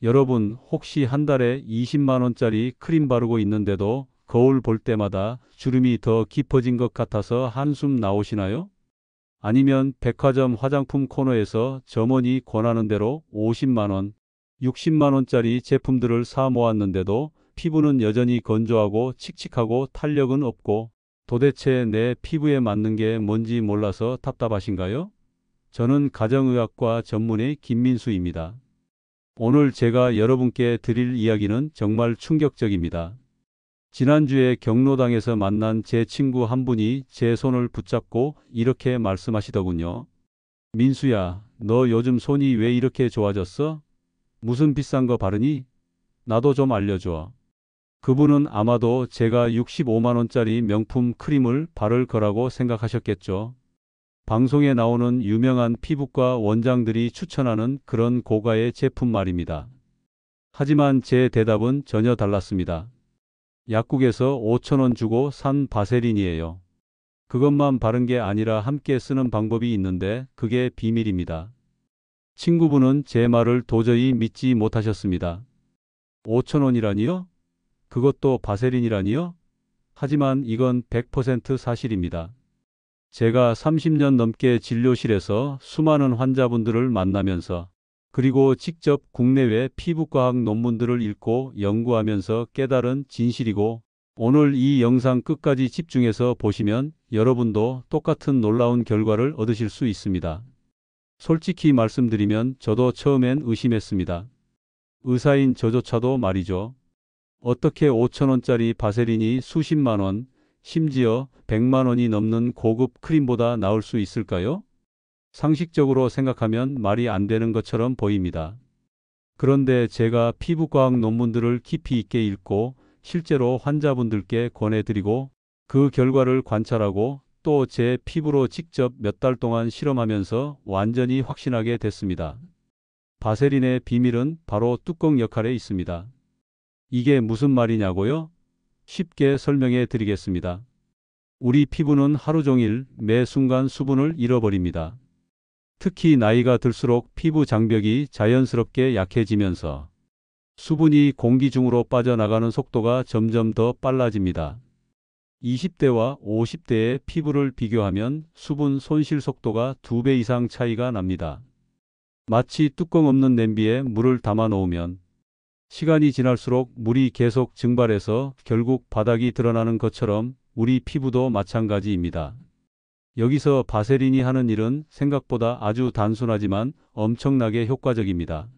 여러분, 혹시 한 달에 20만 원짜리 크림 바르고 있는데도 거울 볼 때마다 주름이 더 깊어진 것 같아서 한숨 나오시나요? 아니면 백화점 화장품 코너에서 점원이 권하는 대로 50만 원, 60만 원짜리 제품들을 사 모았는데도 피부는 여전히 건조하고 칙칙하고 탄력은 없고 도대체 내 피부에 맞는 게 뭔지 몰라서 답답하신가요? 저는 가정의학과 전문의 김민수입니다. 오늘 제가 여러분께 드릴 이야기는 정말 충격적입니다. 지난주에 경로당에서 만난 제 친구 한 분이 제 손을 붙잡고 이렇게 말씀하시더군요. 민수야, 너 요즘 손이 왜 이렇게 좋아졌어? 무슨 비싼 거 바르니? 나도 좀 알려줘. 그분은 아마도 제가 65만 원짜리 명품 크림을 바를 거라고 생각하셨겠죠. 방송에 나오는 유명한 피부과 원장들이 추천하는 그런 고가의 제품 말입니다. 하지만 제 대답은 전혀 달랐습니다. 약국에서 5천 원 주고 산 바세린이에요. 그것만 바른 게 아니라 함께 쓰는 방법이 있는데 그게 비밀입니다. 친구분은 제 말을 도저히 믿지 못하셨습니다. 5천 원이라니요? 그것도 바세린이라니요? 하지만 이건 100% 사실입니다. 제가 30년 넘게 진료실에서 수많은 환자분들을 만나면서 그리고 직접 국내외 피부과학 논문들을 읽고 연구하면서 깨달은 진실이고 오늘 이 영상 끝까지 집중해서 보시면 여러분도 똑같은 놀라운 결과를 얻으실 수 있습니다. 솔직히 말씀드리면 저도 처음엔 의심했습니다. 의사인 저조차도 말이죠. 어떻게 5천 원짜리 바세린이 수십만 원, 심지어 100만 원이 넘는 고급 크림보다 나을 수 있을까요? 상식적으로 생각하면 말이 안 되는 것처럼 보입니다. 그런데 제가 피부과학 논문들을 깊이 있게 읽고 실제로 환자분들께 권해드리고 그 결과를 관찰하고 또 제 피부로 직접 몇 달 동안 실험하면서 완전히 확신하게 됐습니다. 바세린의 비밀은 바로 뚜껑 역할에 있습니다. 이게 무슨 말이냐고요? 쉽게 설명해 드리겠습니다. 우리 피부는 하루 종일 매 순간 수분을 잃어버립니다. 특히 나이가 들수록 피부 장벽이 자연스럽게 약해지면서 수분이 공기 중으로 빠져나가는 속도가 점점 더 빨라집니다. 20대와 50대의 피부를 비교하면 수분 손실 속도가 2배 이상 차이가 납니다. 마치 뚜껑 없는 냄비에 물을 담아 놓으면 시간이 지날수록 물이 계속 증발해서 결국 바닥이 드러나는 것처럼 우리 피부도 마찬가지입니다. 여기서 바세린이 하는 일은 생각보다 아주 단순하지만 엄청나게 효과적입니다.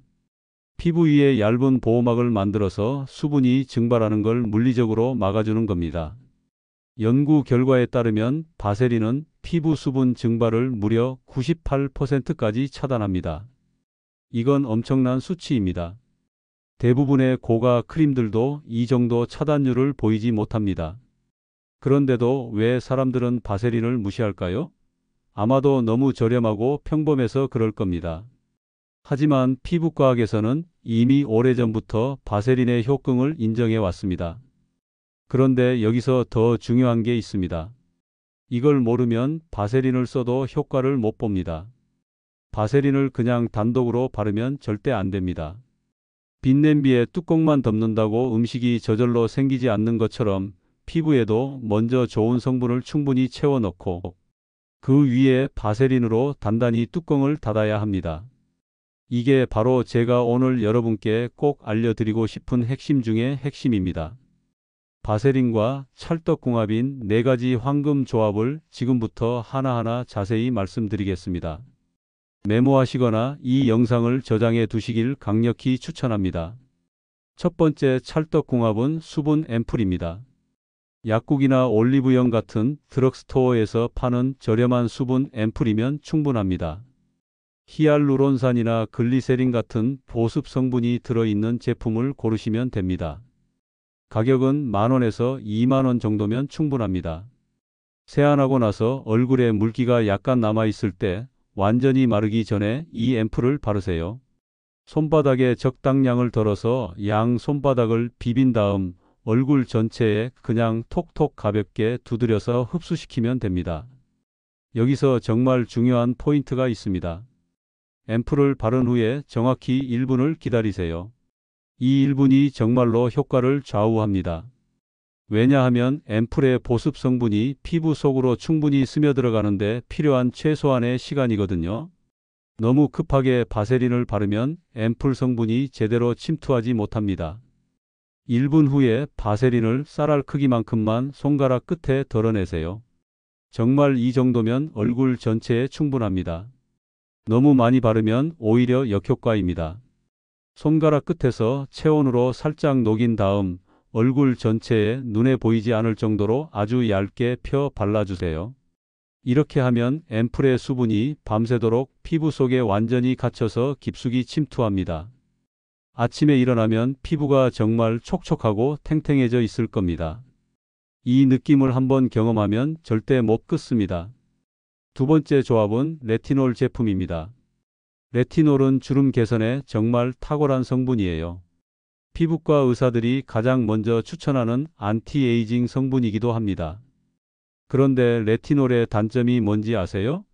피부 위에 얇은 보호막을 만들어서 수분이 증발하는 걸 물리적으로 막아주는 겁니다. 연구 결과에 따르면 바세린은 피부 수분 증발을 무려 98%까지 차단합니다. 이건 엄청난 수치입니다. 대부분의 고가 크림들도 이 정도 차단율을 보이지 못합니다. 그런데도 왜 사람들은 바세린을 무시할까요? 아마도 너무 저렴하고 평범해서 그럴 겁니다. 하지만 피부과학에서는 이미 오래전부터 바세린의 효능을 인정해 왔습니다. 그런데 여기서 더 중요한 게 있습니다. 이걸 모르면 바세린을 써도 효과를 못 봅니다. 바세린을 그냥 단독으로 바르면 절대 안 됩니다. 빈 냄비에 뚜껑만 덮는다고 음식이 저절로 생기지 않는 것처럼 피부에도 먼저 좋은 성분을 충분히 채워 넣고 그 위에 바세린으로 단단히 뚜껑을 닫아야 합니다. 이게 바로 제가 오늘 여러분께 꼭 알려드리고 싶은 핵심 중의 핵심입니다. 바세린과 찰떡궁합인 4가지 황금 조합을 지금부터 하나하나 자세히 말씀드리겠습니다. 메모하시거나 이 영상을 저장해 두시길 강력히 추천합니다. 첫 번째 찰떡궁합은 수분 앰플입니다. 약국이나 올리브영 같은 드럭스토어에서 파는 저렴한 수분 앰플이면 충분합니다. 히알루론산이나 글리세린 같은 보습 성분이 들어있는 제품을 고르시면 됩니다. 가격은 10,000원에서 20,000원 정도면 충분합니다. 세안하고 나서 얼굴에 물기가 약간 남아있을 때 완전히 마르기 전에 이 앰플을 바르세요. 손바닥에 적당량을 덜어서 양 손바닥을 비빈 다음 얼굴 전체에 그냥 톡톡 가볍게 두드려서 흡수시키면 됩니다. 여기서 정말 중요한 포인트가 있습니다. 앰플을 바른 후에 정확히 1분을 기다리세요. 이 1분이 정말로 효과를 좌우합니다. 왜냐하면 앰플의 보습 성분이 피부 속으로 충분히 스며들어가는데 필요한 최소한의 시간이거든요. 너무 급하게 바세린을 바르면 앰플 성분이 제대로 침투하지 못합니다. 1분 후에 바세린을 쌀알 크기만큼만 손가락 끝에 덜어내세요. 정말 이 정도면 얼굴 전체에 충분합니다. 너무 많이 바르면 오히려 역효과입니다. 손가락 끝에서 체온으로 살짝 녹인 다음 얼굴 전체에 눈에 보이지 않을 정도로 아주 얇게 펴 발라주세요. 이렇게 하면 앰플의 수분이 밤새도록 피부 속에 완전히 갇혀서 깊숙이 침투합니다. 아침에 일어나면 피부가 정말 촉촉하고 탱탱해져 있을 겁니다. 이 느낌을 한번 경험하면 절대 못 끊습니다. 두 번째 조합은 레티놀 제품입니다. 레티놀은 주름 개선에 정말 탁월한 성분이에요. 피부과 의사들이 가장 먼저 추천하는 안티에이징 성분이기도 합니다. 그런데 레티놀의 단점이 뭔지 아세요?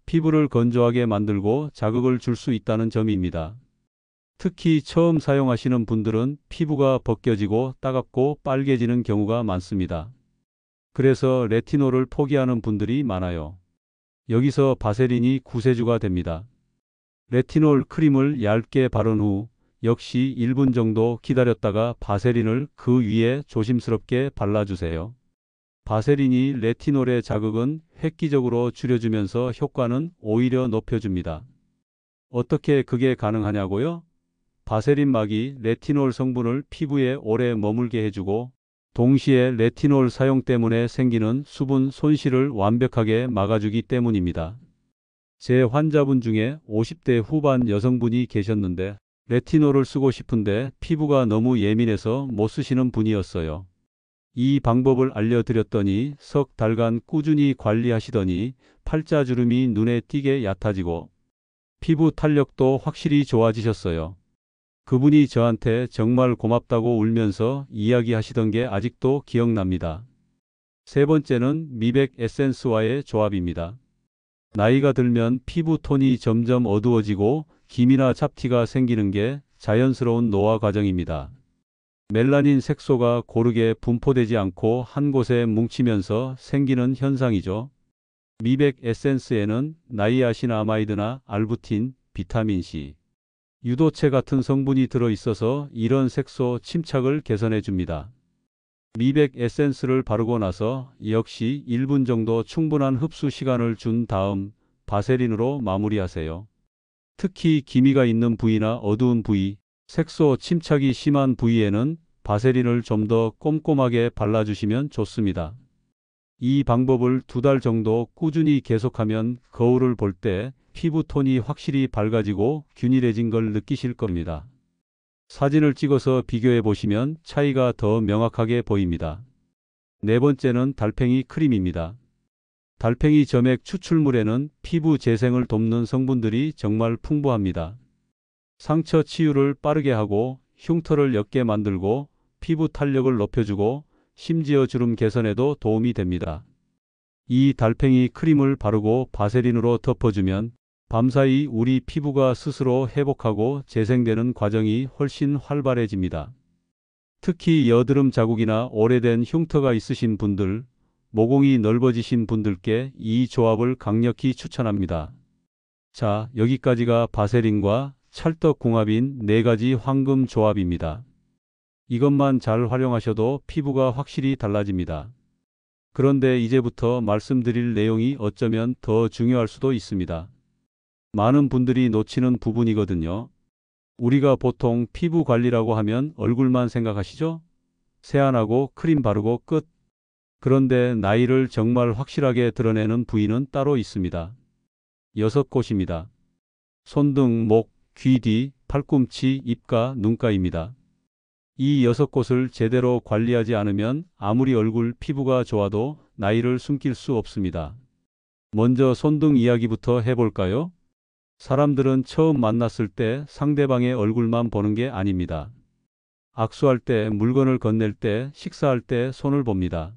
피부를 건조하게 만들고 자극을 줄 수 있다는 점입니다. 특히 처음 사용하시는 분들은 피부가 벗겨지고 따갑고 빨개지는 경우가 많습니다. 그래서 레티놀을 포기하는 분들이 많아요. 여기서 바세린이 구세주가 됩니다. 레티놀 크림을 얇게 바른 후 역시 1분 정도 기다렸다가 바세린을 그 위에 조심스럽게 발라주세요. 바세린이 레티놀의 자극은 획기적으로 줄여주면서 효과는 오히려 높여줍니다. 어떻게 그게 가능하냐고요? 바세린 막이 레티놀 성분을 피부에 오래 머물게 해주고 동시에 레티놀 사용 때문에 생기는 수분 손실을 완벽하게 막아주기 때문입니다. 제 환자분 중에 50대 후반 여성분이 계셨는데 레티놀을 쓰고 싶은데 피부가 너무 예민해서 못 쓰시는 분이었어요. 이 방법을 알려드렸더니 석 달간 꾸준히 관리하시더니 팔자주름이 눈에 띄게 얕아지고 피부 탄력도 확실히 좋아지셨어요. 그분이 저한테 정말 고맙다고 울면서 이야기하시던 게 아직도 기억납니다. 세 번째는 미백 에센스와의 조합입니다. 나이가 들면 피부 톤이 점점 어두워지고 기미나 잡티가 생기는 게 자연스러운 노화 과정입니다. 멜라닌 색소가 고르게 분포되지 않고 한 곳에 뭉치면서 생기는 현상이죠. 미백 에센스에는 나이아신아마이드나 알부틴, 비타민C, 유도체 같은 성분이 들어있어서 이런 색소 침착을 개선해 줍니다. 미백 에센스를 바르고 나서 역시 1분 정도 충분한 흡수 시간을 준 다음 바세린으로 마무리하세요. 특히 기미가 있는 부위나 어두운 부위, 색소 침착이 심한 부위에는 바세린을 좀 더 꼼꼼하게 발라주시면 좋습니다. 이 방법을 2달 정도 꾸준히 계속하면 거울을 볼 때 피부톤이 확실히 밝아지고 균일해진 걸 느끼실 겁니다. 사진을 찍어서 비교해 보시면 차이가 더 명확하게 보입니다. 네 번째는 달팽이 크림입니다. 달팽이 점액 추출물에는 피부 재생을 돕는 성분들이 정말 풍부합니다. 상처 치유를 빠르게 하고 흉터를 옅게 만들고 피부 탄력을 높여주고 심지어 주름 개선에도 도움이 됩니다. 이 달팽이 크림을 바르고 바세린으로 덮어주면 밤사이 우리 피부가 스스로 회복하고 재생되는 과정이 훨씬 활발해집니다. 특히 여드름 자국이나 오래된 흉터가 있으신 분들, 모공이 넓어지신 분들께 이 조합을 강력히 추천합니다. 자, 여기까지가 바세린과 찰떡궁합인 4가지 황금 조합입니다. 이것만 잘 활용하셔도 피부가 확실히 달라집니다. 그런데 이제부터 말씀드릴 내용이 어쩌면 더 중요할 수도 있습니다. 많은 분들이 놓치는 부분이거든요. 우리가 보통 피부 관리라고 하면 얼굴만 생각하시죠? 세안하고 크림 바르고 끝. 그런데 나이를 정말 확실하게 드러내는 부위는 따로 있습니다. 6곳입니다. 손등, 목, 귀 뒤, 팔꿈치, 입가, 눈가입니다. 이 6곳을 제대로 관리하지 않으면 아무리 얼굴 피부가 좋아도 나이를 숨길 수 없습니다. 먼저 손등 이야기부터 해볼까요? 사람들은 처음 만났을 때 상대방의 얼굴만 보는 게 아닙니다. 악수할 때, 물건을 건넬 때, 식사할 때 손을 봅니다.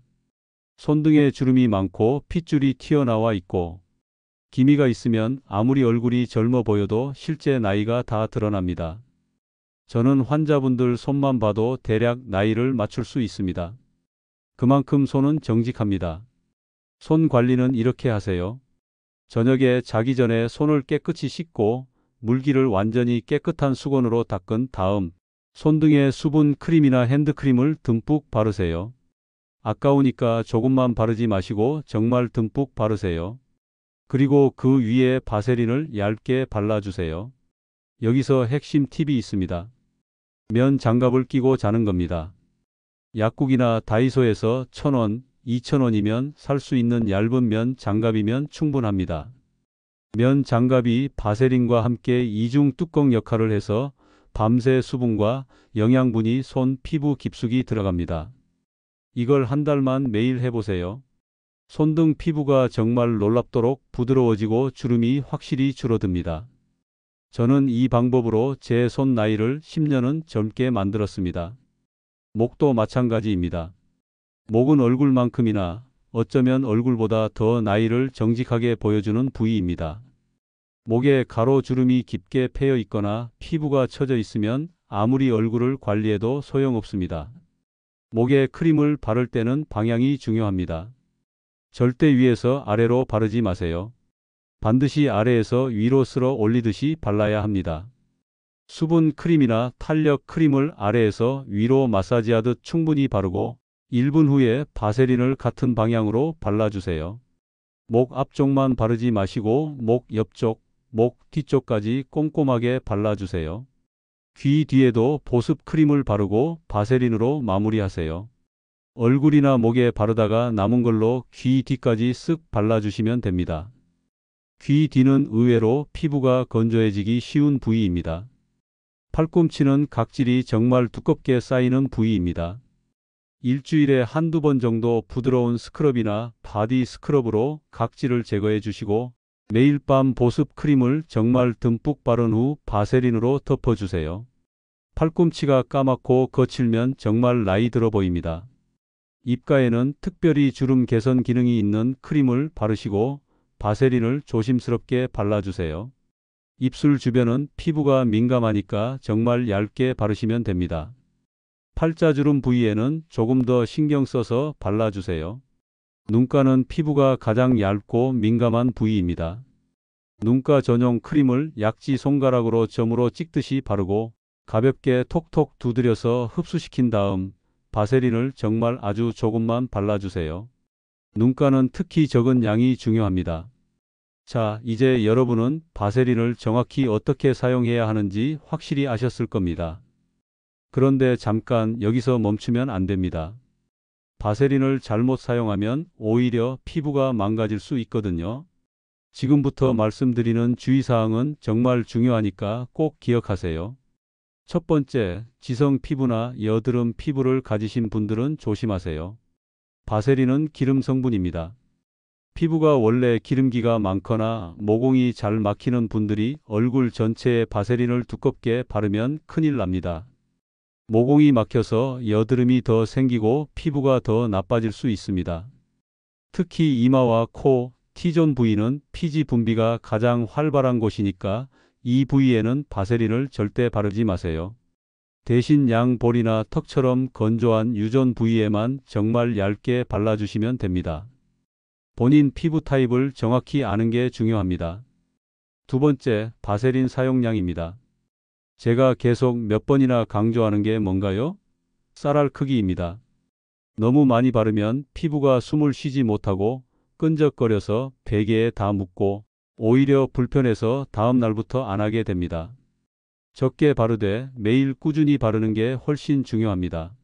손등에 주름이 많고 핏줄이 튀어나와 있고 기미가 있으면 아무리 얼굴이 젊어 보여도 실제 나이가 다 드러납니다. 저는 환자분들 손만 봐도 대략 나이를 맞출 수 있습니다. 그만큼 손은 정직합니다. 손 관리는 이렇게 하세요. 저녁에 자기 전에 손을 깨끗이 씻고 물기를 완전히 깨끗한 수건으로 닦은 다음 손등에 수분 크림이나 핸드크림을 듬뿍 바르세요. 아까우니까 조금만 바르지 마시고 정말 듬뿍 바르세요. 그리고 그 위에 바세린을 얇게 발라주세요. 여기서 핵심 팁이 있습니다. 면 장갑을 끼고 자는 겁니다. 약국이나 다이소에서 1,000원, 2,000원이면 살 수 있는 얇은 면 장갑이면 충분합니다. 면 장갑이 바세린과 함께 이중 뚜껑 역할을 해서 밤새 수분과 영양분이 손 피부 깊숙이 들어갑니다. 이걸 한 달만 매일 해보세요. 손등 피부가 정말 놀랍도록 부드러워지고 주름이 확실히 줄어듭니다. 저는 이 방법으로 제 손 나이를 10년은 젊게 만들었습니다. 목도 마찬가지입니다. 목은 얼굴만큼이나 어쩌면 얼굴보다 더 나이를 정직하게 보여주는 부위입니다. 목에 가로주름이 깊게 패여 있거나 피부가 처져 있으면 아무리 얼굴을 관리해도 소용없습니다. 목에 크림을 바를 때는 방향이 중요합니다. 절대 위에서 아래로 바르지 마세요. 반드시 아래에서 위로 쓸어 올리듯이 발라야 합니다. 수분 크림이나 탄력 크림을 아래에서 위로 마사지하듯 충분히 바르고 1분 후에 바세린을 같은 방향으로 발라주세요. 목 앞쪽만 바르지 마시고 목 옆쪽, 목 뒤쪽까지 꼼꼼하게 발라주세요. 귀 뒤에도 보습 크림을 바르고 바세린으로 마무리하세요. 얼굴이나 목에 바르다가 남은 걸로 귀 뒤까지 쓱 발라주시면 됩니다. 귀 뒤는 의외로 피부가 건조해지기 쉬운 부위입니다. 팔꿈치는 각질이 정말 두껍게 쌓이는 부위입니다. 일주일에 한두 번 정도 부드러운 스크럽이나 바디 스크럽으로 각질을 제거해 주시고 매일 밤 보습 크림을 정말 듬뿍 바른 후 바세린으로 덮어주세요. 팔꿈치가 까맣고 거칠면 정말 나이 들어 보입니다. 입가에는 특별히 주름 개선 기능이 있는 크림을 바르시고 바세린을 조심스럽게 발라주세요. 입술 주변은 피부가 민감하니까 정말 얇게 바르시면 됩니다. 팔자주름 부위에는 조금 더 신경 써서 발라주세요. 눈가는 피부가 가장 얇고 민감한 부위입니다. 눈가 전용 크림을 약지 손가락으로 점으로 찍듯이 바르고 가볍게 톡톡 두드려서 흡수시킨 다음 바세린을 정말 아주 조금만 발라주세요. 눈가는 특히 적은 양이 중요합니다. 자, 이제 여러분은 바세린을 정확히 어떻게 사용해야 하는지 확실히 아셨을 겁니다. 그런데 잠깐 여기서 멈추면 안 됩니다. 바세린을 잘못 사용하면 오히려 피부가 망가질 수 있거든요. 지금부터 말씀드리는 주의사항은 정말 중요하니까 꼭 기억하세요. 첫 번째, 지성 피부나 여드름 피부를 가지신 분들은 조심하세요. 바세린은 기름 성분입니다. 피부가 원래 기름기가 많거나 모공이 잘 막히는 분들이 얼굴 전체에 바세린을 두껍게 바르면 큰일 납니다. 모공이 막혀서 여드름이 더 생기고 피부가 더 나빠질 수 있습니다. 특히 이마와 코, T존 부위는 피지 분비가 가장 활발한 곳이니까 이 부위에는 바세린을 절대 바르지 마세요. 대신 양볼이나 턱처럼 건조한 유전 부위에만 정말 얇게 발라주시면 됩니다. 본인 피부 타입을 정확히 아는 게 중요합니다. 두 번째, 바세린 사용량입니다. 제가 계속 몇 번이나 강조하는 게 뭔가요? 쌀알 크기입니다. 너무 많이 바르면 피부가 숨을 쉬지 못하고 끈적거려서 베개에 다 묻고 오히려 불편해서 다음 날부터 안 하게 됩니다. 적게 바르되 매일 꾸준히 바르는 게 훨씬 중요합니다.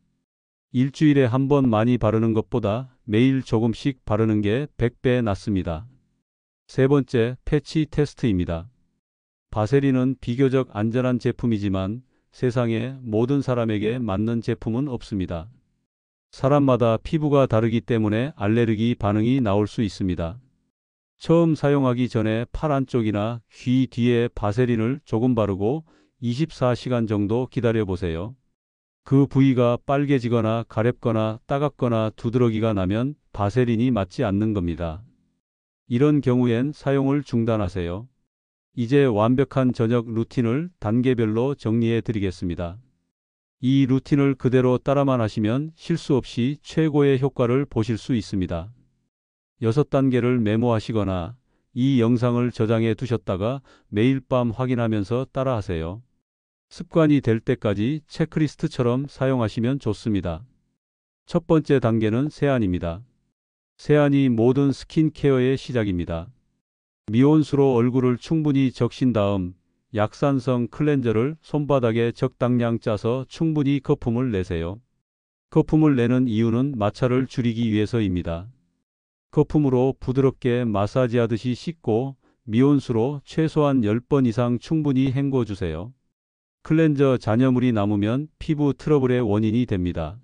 일주일에 한 번 많이 바르는 것보다 매일 조금씩 바르는 게 100배 낫습니다. 세 번째, 패치 테스트입니다. 바세린은 비교적 안전한 제품이지만 세상에 모든 사람에게 맞는 제품은 없습니다. 사람마다 피부가 다르기 때문에 알레르기 반응이 나올 수 있습니다. 처음 사용하기 전에 팔 안쪽이나 귀 뒤에 바세린을 조금 바르고 24시간 정도 기다려 보세요. 그 부위가 빨개지거나 가렵거나 따갑거나 두드러기가 나면 바세린이 맞지 않는 겁니다. 이런 경우엔 사용을 중단하세요. 이제 완벽한 저녁 루틴을 단계별로 정리해 드리겠습니다. 이 루틴을 그대로 따라만 하시면 실수 없이 최고의 효과를 보실 수 있습니다. 6단계를 메모하시거나 이 영상을 저장해 두셨다가 매일 밤 확인하면서 따라하세요. 습관이 될 때까지 체크리스트처럼 사용하시면 좋습니다. 첫 번째 단계는 세안입니다. 세안이 모든 스킨케어의 시작입니다. 미온수로 얼굴을 충분히 적신 다음 약산성 클렌저를 손바닥에 적당량 짜서 충분히 거품을 내세요. 거품을 내는 이유는 마찰을 줄이기 위해서입니다. 거품으로 부드럽게 마사지하듯이 씻고 미온수로 최소한 10번 이상 충분히 헹궈주세요. 클렌저 잔여물이 남으면 피부 트러블의 원인이 됩니다.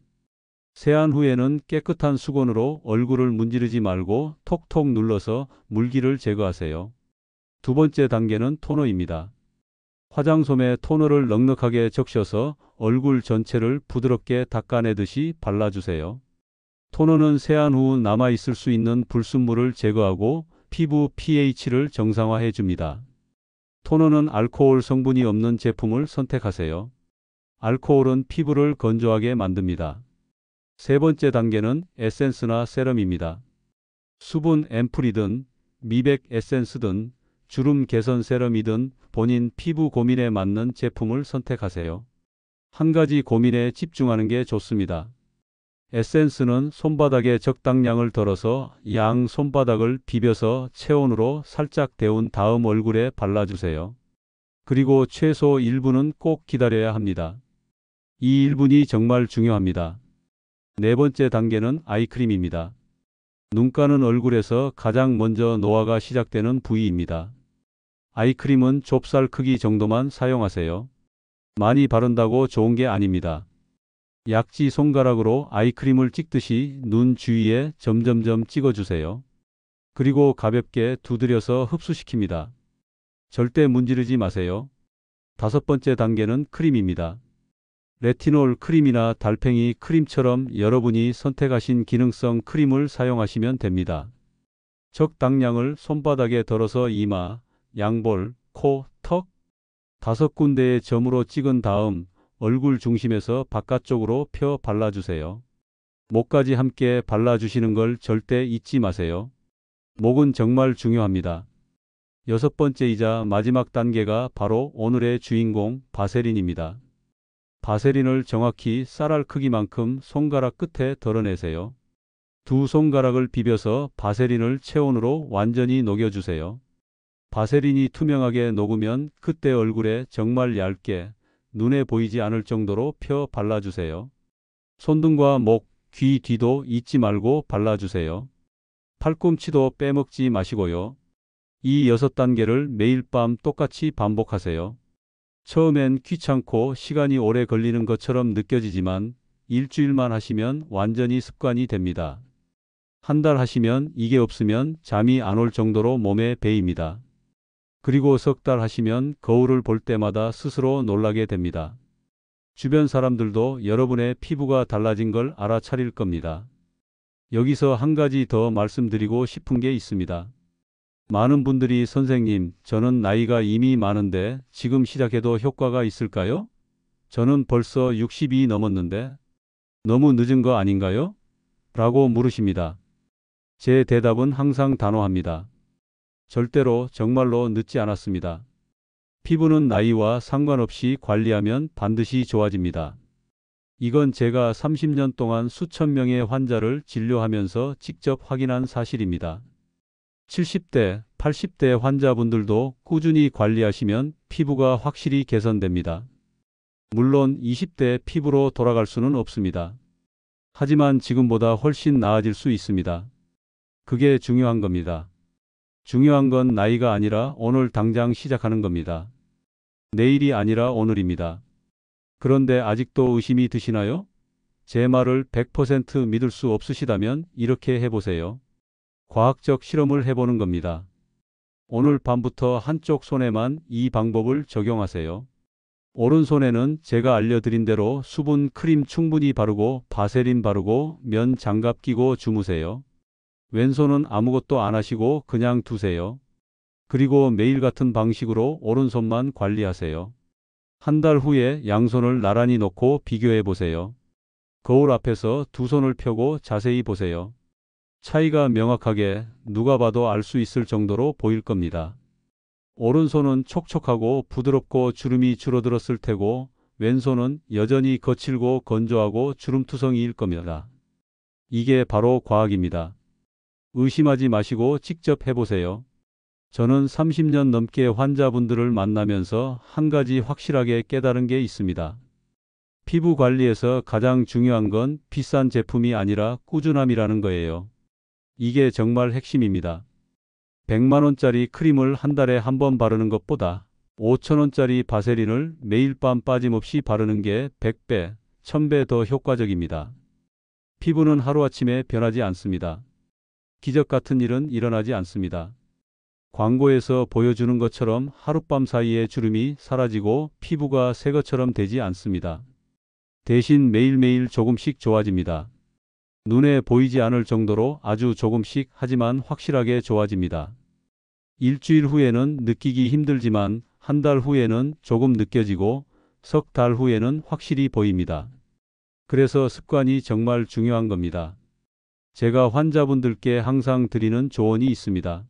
세안 후에는 깨끗한 수건으로 얼굴을 문지르지 말고 톡톡 눌러서 물기를 제거하세요. 두 번째 단계는 토너입니다. 화장솜에 토너를 넉넉하게 적셔서 얼굴 전체를 부드럽게 닦아내듯이 발라주세요. 토너는 세안 후 남아있을 수 있는 불순물을 제거하고 피부 pH를 정상화해 줍니다. 토너는 알코올 성분이 없는 제품을 선택하세요. 알코올은 피부를 건조하게 만듭니다. 세 번째 단계는 에센스나 세럼입니다. 수분 앰플이든 미백 에센스든 주름 개선 세럼이든 본인 피부 고민에 맞는 제품을 선택하세요. 한 가지 고민에 집중하는 게 좋습니다. 에센스는 손바닥에 적당량을 덜어서 양 손바닥을 비벼서 체온으로 살짝 데운 다음 얼굴에 발라주세요. 그리고 최소 1분은 꼭 기다려야 합니다. 이 1분이 정말 중요합니다. 네 번째 단계는 아이크림입니다. 눈가는 얼굴에서 가장 먼저 노화가 시작되는 부위입니다. 아이크림은 좁쌀 크기 정도만 사용하세요. 많이 바른다고 좋은 게 아닙니다. 약지 손가락으로 아이크림을 찍듯이 눈 주위에 점점점 찍어주세요. 그리고 가볍게 두드려서 흡수시킵니다. 절대 문지르지 마세요. 다섯 번째 단계는 크림입니다. 레티놀 크림이나 달팽이 크림처럼 여러분이 선택하신 기능성 크림을 사용하시면 됩니다. 적당량을 손바닥에 덜어서 이마, 양볼, 코, 턱 5군데의 점으로 찍은 다음 얼굴 중심에서 바깥쪽으로 펴 발라주세요. 목까지 함께 발라주시는 걸 절대 잊지 마세요. 목은 정말 중요합니다. 여섯 번째이자 마지막 단계가 바로 오늘의 주인공 바세린입니다. 바세린을 정확히 쌀알 크기만큼 손가락 끝에 덜어내세요. 두 손가락을 비벼서 바세린을 체온으로 완전히 녹여주세요. 바세린이 투명하게 녹으면 그때 얼굴에 정말 얇게 눈에 보이지 않을 정도로 펴 발라주세요. 손등과 목, 귀 뒤도 잊지 말고 발라주세요. 팔꿈치도 빼먹지 마시고요. 이 6단계를 매일 밤 똑같이 반복하세요. 처음엔 귀찮고 시간이 오래 걸리는 것처럼 느껴지지만 일주일만 하시면 완전히 습관이 됩니다. 한 달 하시면 이게 없으면 잠이 안 올 정도로 몸에 배입니다. 그리고 석 달 하시면 거울을 볼 때마다 스스로 놀라게 됩니다. 주변 사람들도 여러분의 피부가 달라진 걸 알아차릴 겁니다. 여기서 한 가지 더 말씀드리고 싶은 게 있습니다. 많은 분들이 선생님, 저는 나이가 이미 많은데 지금 시작해도 효과가 있을까요? 저는 벌써 60이 넘었는데 너무 늦은 거 아닌가요? 라고 물으십니다. 제 대답은 항상 단호합니다. 절대로 정말로 늦지 않았습니다. 피부는 나이와 상관없이 관리하면 반드시 좋아집니다. 이건 제가 30년 동안 수천 명의 환자를 진료하면서 직접 확인한 사실입니다. 70대, 80대 환자분들도 꾸준히 관리하시면 피부가 확실히 개선됩니다. 물론 20대 피부로 돌아갈 수는 없습니다. 하지만 지금보다 훨씬 나아질 수 있습니다. 그게 중요한 겁니다. 중요한 건 나이가 아니라 오늘 당장 시작하는 겁니다. 내일이 아니라 오늘입니다. 그런데 아직도 의심이 드시나요? 제 말을 100% 믿을 수 없으시다면 이렇게 해보세요. 과학적 실험을 해보는 겁니다. 오늘 밤부터 한쪽 손에만 이 방법을 적용하세요. 오른손에는 제가 알려드린 대로 수분 크림 충분히 바르고 바세린 바르고 면 장갑 끼고 주무세요. 왼손은 아무것도 안 하시고 그냥 두세요. 그리고 매일 같은 방식으로 오른손만 관리하세요. 한 달 후에 양손을 나란히 놓고 비교해 보세요. 거울 앞에서 두 손을 펴고 자세히 보세요. 차이가 명확하게 누가 봐도 알 수 있을 정도로 보일 겁니다. 오른손은 촉촉하고 부드럽고 주름이 줄어들었을 테고 왼손은 여전히 거칠고 건조하고 주름투성이일 겁니다. 이게 바로 과학입니다. 의심하지 마시고 직접 해보세요. 저는 30년 넘게 환자분들을 만나면서 한 가지 확실하게 깨달은 게 있습니다. 피부 관리에서 가장 중요한 건 비싼 제품이 아니라 꾸준함이라는 거예요. 이게 정말 핵심입니다. 100만 원짜리 크림을 한 달에 한 번 바르는 것보다 5천 원짜리 바세린을 매일 밤 빠짐없이 바르는 게 100배, 1000배 더 효과적입니다. 피부는 하루아침에 변하지 않습니다. 기적 같은 일은 일어나지 않습니다. 광고에서 보여주는 것처럼 하룻밤 사이에 주름이 사라지고 피부가 새 것처럼 되지 않습니다. 대신 매일매일 조금씩 좋아집니다. 눈에 보이지 않을 정도로 아주 조금씩 하지만 확실하게 좋아집니다. 일주일 후에는 느끼기 힘들지만 한 달 후에는 조금 느껴지고 석 달 후에는 확실히 보입니다. 그래서 습관이 정말 중요한 겁니다. 제가 환자분들께 항상 드리는 조언이 있습니다.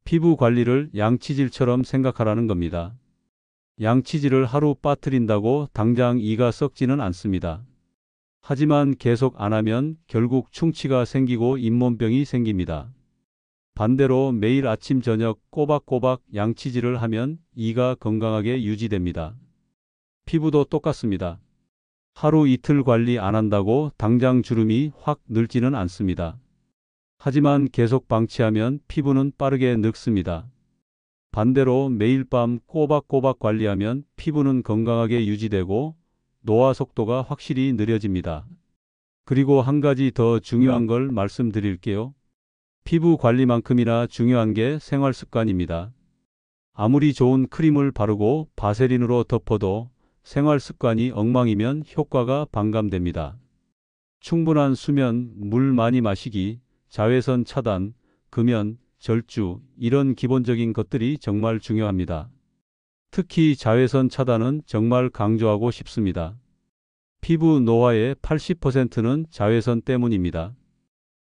피부 관리를 양치질처럼 생각하라는 겁니다. 양치질을 하루 빠뜨린다고 당장 이가 썩지는 않습니다. 하지만 계속 안 하면 결국 충치가 생기고 잇몸병이 생깁니다. 반대로 매일 아침 저녁 꼬박꼬박 양치질을 하면 이가 건강하게 유지됩니다. 피부도 똑같습니다. 하루 이틀 관리 안 한다고 당장 주름이 확 늘지는 않습니다. 하지만 계속 방치하면 피부는 빠르게 늙습니다. 반대로 매일 밤 꼬박꼬박 관리하면 피부는 건강하게 유지되고 노화 속도가 확실히 느려집니다. 그리고 한 가지 더 중요한 걸 말씀드릴게요. 피부 관리만큼이나 중요한 게 생활 습관입니다. 아무리 좋은 크림을 바르고 바세린으로 덮어도 생활 습관이 엉망이면 효과가 반감됩니다. 충분한 수면, 물 많이 마시기, 자외선 차단, 금연, 절주 이런 기본적인 것들이 정말 중요합니다. 특히 자외선 차단은 정말 강조하고 싶습니다. 피부 노화의 80%는 자외선 때문입니다.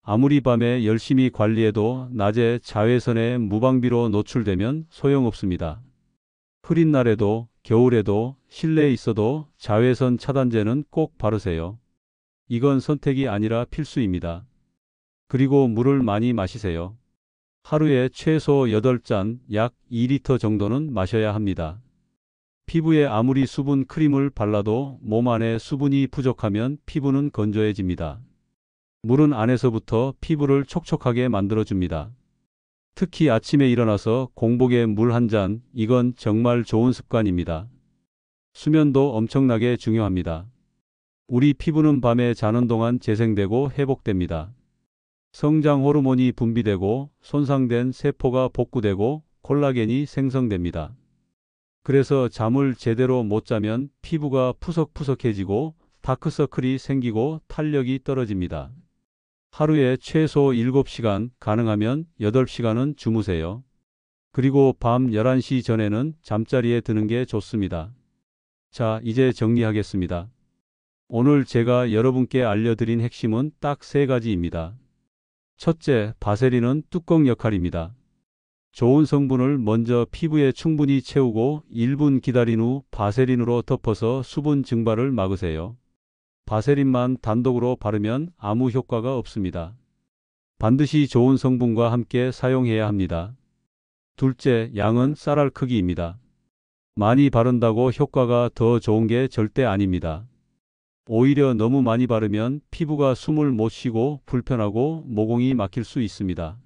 아무리 밤에 열심히 관리해도 낮에 자외선에 무방비로 노출되면 소용없습니다. 흐린 날에도 겨울에도 실내에 있어도 자외선 차단제는 꼭 바르세요. 이건 선택이 아니라 필수입니다. 그리고 물을 많이 마시세요. 하루에 최소 8잔, 약 2리터 정도는 마셔야 합니다. 피부에 아무리 수분 크림을 발라도 몸 안에 수분이 부족하면 피부는 건조해집니다. 물은 안에서부터 피부를 촉촉하게 만들어줍니다. 특히 아침에 일어나서 공복에 물 한 잔, 이건 정말 좋은 습관입니다. 수면도 엄청나게 중요합니다. 우리 피부는 밤에 자는 동안 재생되고 회복됩니다. 성장 호르몬이 분비되고 손상된 세포가 복구되고 콜라겐이 생성됩니다. 그래서 잠을 제대로 못 자면 피부가 푸석푸석해지고 다크서클이 생기고 탄력이 떨어집니다. 하루에 최소 7시간, 가능하면 8시간은 주무세요. 그리고 밤 11시 전에는 잠자리에 드는 게 좋습니다. 자, 이제 정리하겠습니다. 오늘 제가 여러분께 알려드린 핵심은 딱 3가지입니다. 첫째, 바세린은 뚜껑 역할입니다. 좋은 성분을 먼저 피부에 충분히 채우고 1분 기다린 후 바세린으로 덮어서 수분 증발을 막으세요. 바세린만 단독으로 바르면 아무 효과가 없습니다. 반드시 좋은 성분과 함께 사용해야 합니다. 둘째, 양은 쌀알 크기입니다. 많이 바른다고 효과가 더 좋은 게 절대 아닙니다. 오히려 너무 많이 바르면 피부가 숨을 못 쉬고 불편하고 모공이 막힐 수 있습니다.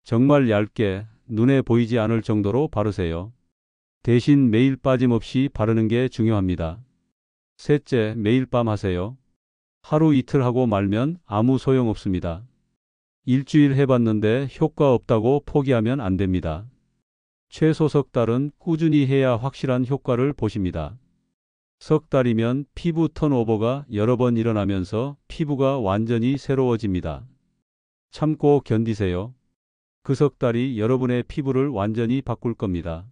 정말 얇게 눈에 보이지 않을 정도로 바르세요. 대신 매일 빠짐없이 바르는 게 중요합니다. 셋째, 매일 밤 하세요. 하루 이틀 하고 말면 아무 소용없습니다. 일주일 해봤는데 효과 없다고 포기하면 안 됩니다. 최소 석 달은 꾸준히 해야 확실한 효과를 보십니다. 석 달이면 피부 턴오버가 여러 번 일어나면서 피부가 완전히 새로워집니다. 참고 견디세요. 그 석 달이 여러분의 피부를 완전히 바꿀 겁니다.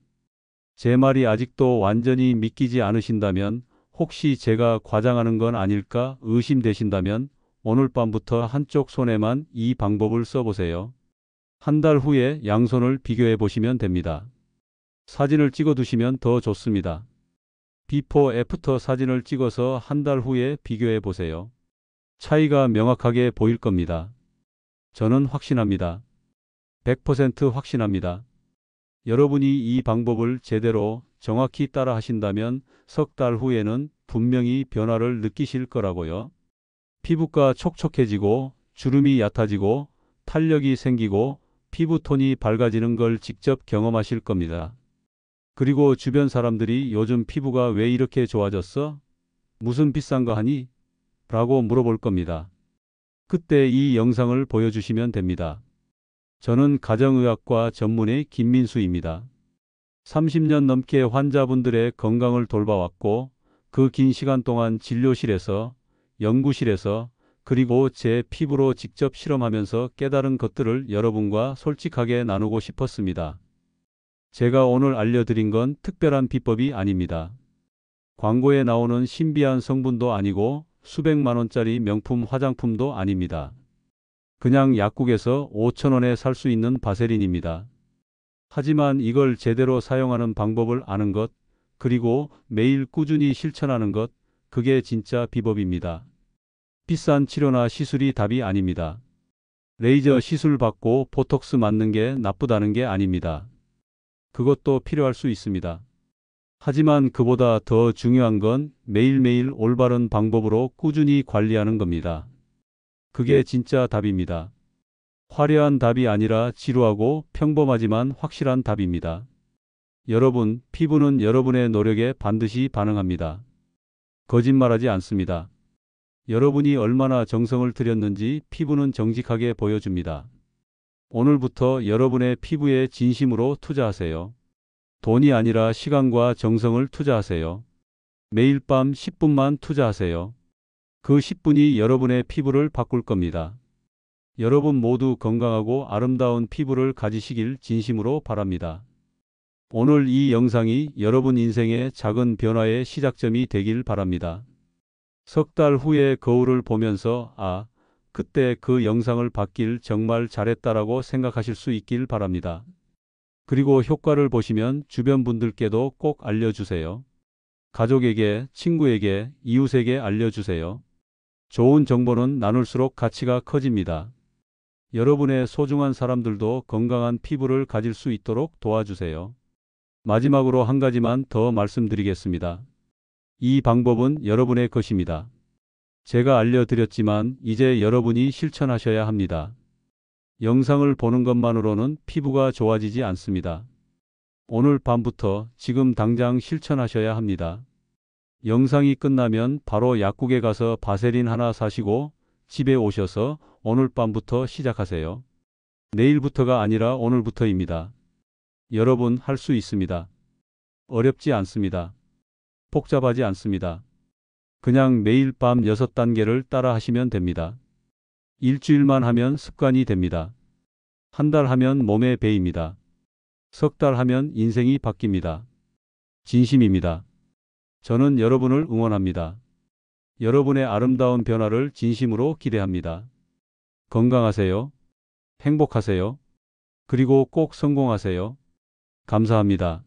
제 말이 아직도 완전히 믿기지 않으신다면, 혹시 제가 과장하는 건 아닐까 의심되신다면 오늘 밤부터 한쪽 손에만 이 방법을 써보세요. 한 달 후에 양손을 비교해 보시면 됩니다. 사진을 찍어 두시면 더 좋습니다. 비포 애프터 사진을 찍어서 한 달 후에 비교해 보세요. 차이가 명확하게 보일 겁니다. 저는 확신합니다. 100% 확신합니다. 여러분이 이 방법을 제대로 정확히 따라 하신다면 석 달 후에는 분명히 변화를 느끼실 거라고요. 피부가 촉촉해지고 주름이 얕아지고 탄력이 생기고 피부톤이 밝아지는 걸 직접 경험하실 겁니다. 그리고 주변 사람들이 요즘 피부가 왜 이렇게 좋아졌어? 무슨 비싼 거 하니? 라고 물어볼 겁니다. 그때 이 영상을 보여주시면 됩니다. 저는 가정의학과 전문의 김민수입니다. 30년 넘게 환자분들의 건강을 돌봐왔고 그 긴 시간 동안 진료실에서, 연구실에서, 그리고 제 피부로 직접 실험하면서 깨달은 것들을 여러분과 솔직하게 나누고 싶었습니다. 제가 오늘 알려드린 건 특별한 비법이 아닙니다. 광고에 나오는 신비한 성분도 아니고 수백만 원짜리 명품 화장품도 아닙니다. 그냥 약국에서 5,000원에 살 수 있는 바세린입니다. 하지만 이걸 제대로 사용하는 방법을 아는 것, 그리고 매일 꾸준히 실천하는 것, 그게 진짜 비법입니다. 비싼 치료나 시술이 답이 아닙니다. 레이저 시술 받고 보톡스 맞는 게 나쁘다는 게 아닙니다. 그것도 필요할 수 있습니다. 하지만 그보다 더 중요한 건 매일매일 올바른 방법으로 꾸준히 관리하는 겁니다. 그게 진짜 답입니다. 화려한 답이 아니라 지루하고 평범하지만 확실한 답입니다. 여러분, 피부는 여러분의 노력에 반드시 반응합니다. 거짓말하지 않습니다. 여러분이 얼마나 정성을 들였는지 피부는 정직하게 보여줍니다. 오늘부터 여러분의 피부에 진심으로 투자하세요. 돈이 아니라 시간과 정성을 투자하세요. 매일 밤 10분만 투자하세요. 그 10분이 여러분의 피부를 바꿀 겁니다. 여러분 모두 건강하고 아름다운 피부를 가지시길 진심으로 바랍니다. 오늘 이 영상이 여러분 인생의 작은 변화의 시작점이 되길 바랍니다. 석 달 후에 거울을 보면서 그때 그 영상을 봤길 정말 잘했다라고 생각하실 수 있길 바랍니다. 그리고 효과를 보시면 주변 분들께도 꼭 알려주세요. 가족에게, 친구에게, 이웃에게 알려주세요. 좋은 정보는 나눌수록 가치가 커집니다. 여러분의 소중한 사람들도 건강한 피부를 가질 수 있도록 도와주세요. 마지막으로 한 가지만 더 말씀드리겠습니다. 이 방법은 여러분의 것입니다. 제가 알려드렸지만 이제 여러분이 실천하셔야 합니다. 영상을 보는 것만으로는 피부가 좋아지지 않습니다. 오늘 밤부터 지금 당장 실천하셔야 합니다. 영상이 끝나면 바로 약국에 가서 바세린 하나 사시고 집에 오셔서 오늘 밤부터 시작하세요. 내일부터가 아니라 오늘부터입니다. 여러분 할 수 있습니다. 어렵지 않습니다. 복잡하지 않습니다. 그냥 매일 밤 6단계를 따라 하시면 됩니다. 일주일만 하면 습관이 됩니다. 한 달 하면 몸에 배입니다. 석 달 하면 인생이 바뀝니다. 진심입니다. 저는 여러분을 응원합니다. 여러분의 아름다운 변화를 진심으로 기대합니다. 건강하세요. 행복하세요. 그리고 꼭 성공하세요. 감사합니다.